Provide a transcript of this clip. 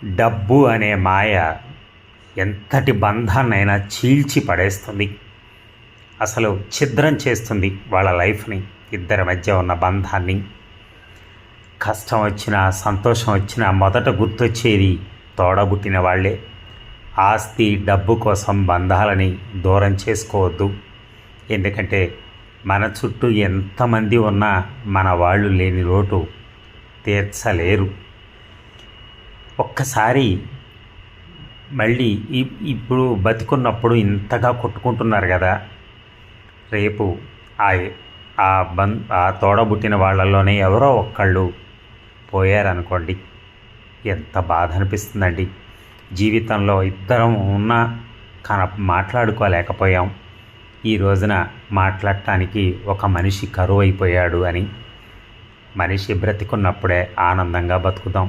డబ్బు అనే మాయ ఎంతటి బంధాన్నైనా చీల్చి పడేస్తుంది. అసలు ఛిద్రం చేస్తుంది వాళ్ళ లైఫ్ని, ఇద్దరి మధ్య ఉన్న బంధాన్ని. కష్టం వచ్చినా సంతోషం వచ్చినా మొదట గుర్తొచ్చేది తోడబుట్టిన వాళ్ళే. ఆస్తి డబ్బు కోసం బంధాలని దూరం చేసుకోవద్దు. ఎందుకంటే మన చుట్టూ ఎంతమంది ఉన్నా మన వాళ్ళు లేని లోటు తీర్చలేరు. ఒక్కసారి మళ్ళీ ఇప్పుడు బతికున్నప్పుడు ఇంతగా కొట్టుకుంటున్నారు కదా, రేపు ఆ తోడబుట్టిన వాళ్ళలోనే ఎవరో ఒక్కళ్ళు పోయారనుకోండి, ఎంత బాధ అనిపిస్తుందండి. జీవితంలో ఇద్దరం ఉన్నా మాట్లాడుకోలేకపోయాం. ఈ రోజున మాట్లాడటానికి ఒక మనిషి కరువైపోయాడు అని. మనిషి బ్రతికున్నప్పుడే ఆనందంగా బతుకుదాం.